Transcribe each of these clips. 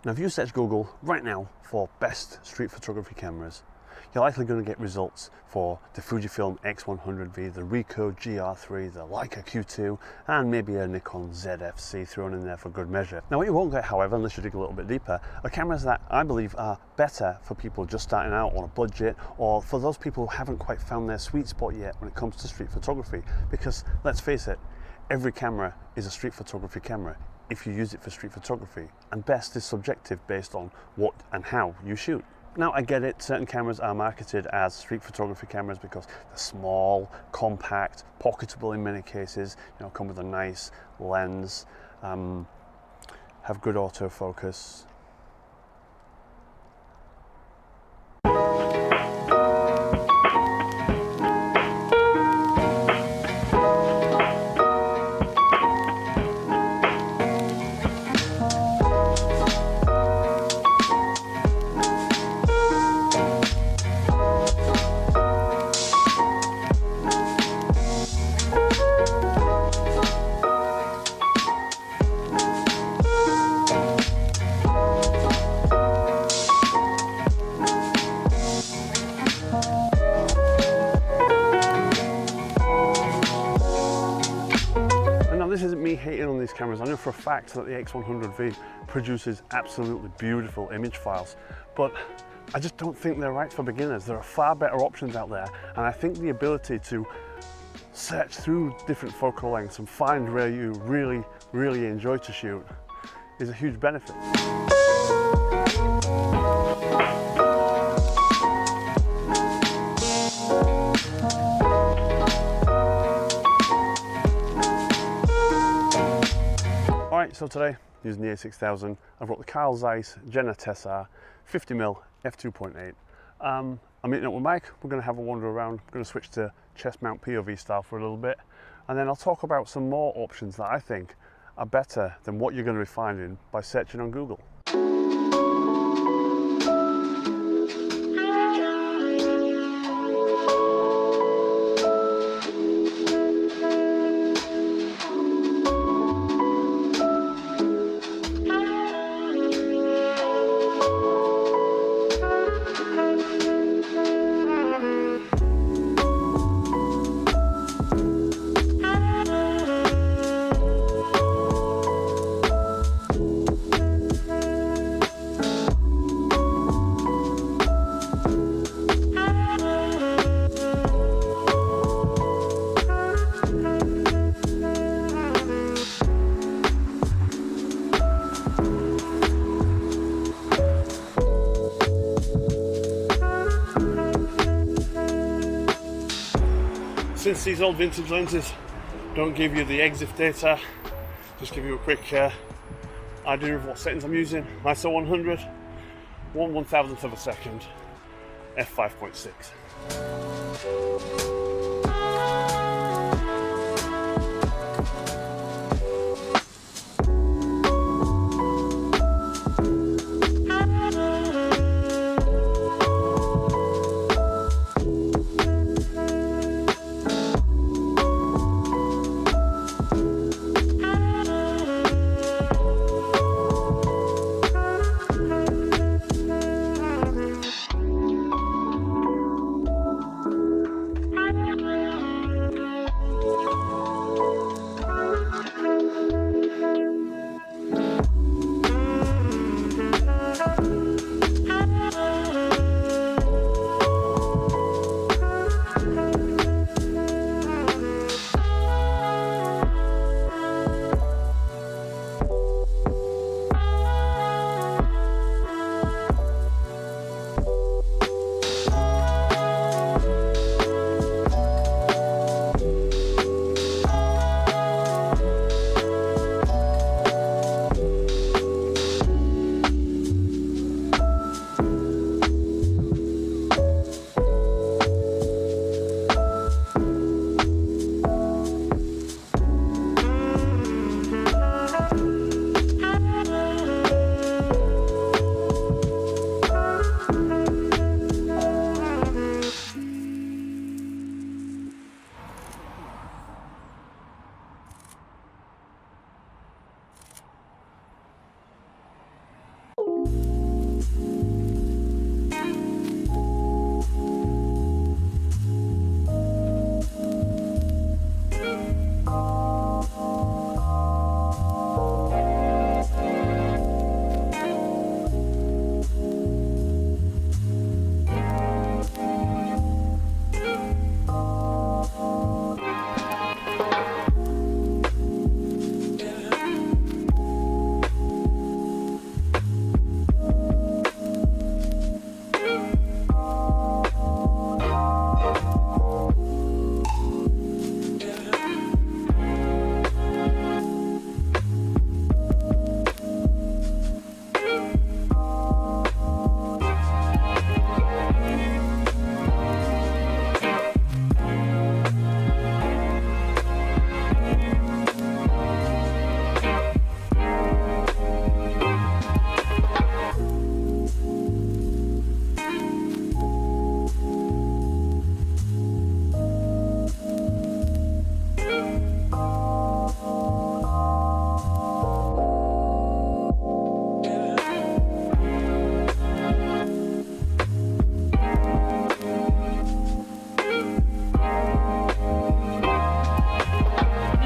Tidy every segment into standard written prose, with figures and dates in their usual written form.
Now if you search Google right now for best street photography cameras, you're likely going to get results for the Fujifilm X100V, the Ricoh GR3, the Leica Q2, and maybe a Nikon ZFC thrown in there for good measure. Now what you won't get, however, unless you dig a little bit deeper, are cameras that I believe are better for people just starting out on a budget, or for those people who haven't quite found their sweet spot yet when it comes to street photography. Because let's face it, every camera is a street photography camera if you use it for street photography, and best is subjective based on what and how you shoot. Now I get it, certain cameras are marketed as street photography cameras because they're small, compact, pocketable in many cases, come with a nice lens, have good autofocus. This isn't me hating on these cameras. I know for a fact that the X100V produces absolutely beautiful image files, but I just don't think they're right for beginners. There are far better options out there, and I think the ability to search through different focal lengths and find where you really enjoy to shoot is a huge benefit. So today, using the A6000, I've got the Carl Zeiss Gen Tessar 50mm f2.8. I'm meeting up with Mike. We're going to have a wander around. I'm going to switch to chest mount POV style for a little bit, and then I'll talk about some more options that I think are better than what you're going to be finding by searching on Google. Since these old vintage lenses don't give you the EXIF data, just give you a quick idea of what settings I'm using. ISO 100, 1/1000th of a second, f5.6.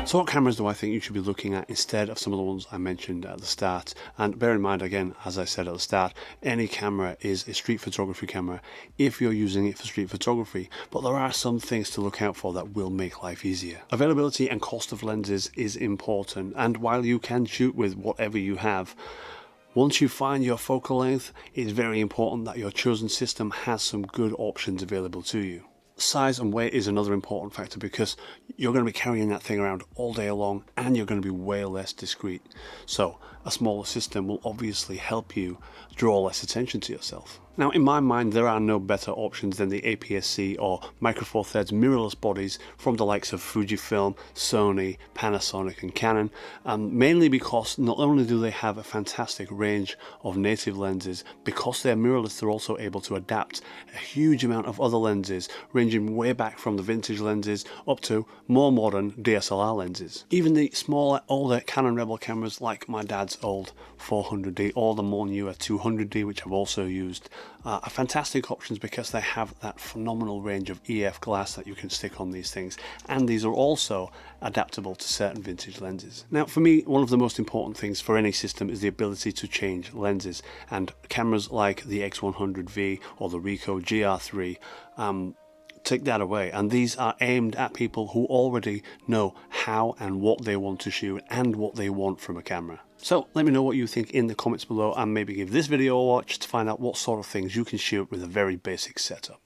So what cameras do I think you should be looking at instead of some of the ones I mentioned at the start? And bear in mind, again, as I said at the start, any camera is a street photography camera if you're using it for street photography, but there are some things to look out for that will make life easier. Availability and cost of lenses is important, and while you can shoot with whatever you have, once you find your focal length, it's very important that your chosen system has some good options available to you. Size and weight is another important factor because you're going to be carrying that thing around all day long and you're going to be way less discreet. So a smaller system will obviously help you draw less attention to yourself. Now, in my mind, there are no better options than the APS-C or Micro Four Thirds mirrorless bodies from the likes of Fujifilm, Sony, Panasonic and Canon, mainly because not only do they have a fantastic range of native lenses, because they're mirrorless, they're also able to adapt a huge amount of other lenses, ranging way back from the vintage lenses up to more modern DSLR lenses. Even the smaller, older Canon Rebel cameras like my dad's old 400D or the more newer 200D, which I've also used, are fantastic options because they have that phenomenal range of EF glass that you can stick on these things, and these are also adaptable to certain vintage lenses. Now, for me, one of the most important things for any system is the ability to change lenses, and cameras like the X100V or the Ricoh GR3 take that away, and these are aimed at people who already know how and what they want to shoot and what they want from a camera. So let me know what you think in the comments below, and maybe give this video a watch to find out what sort of things you can shoot with a very basic setup.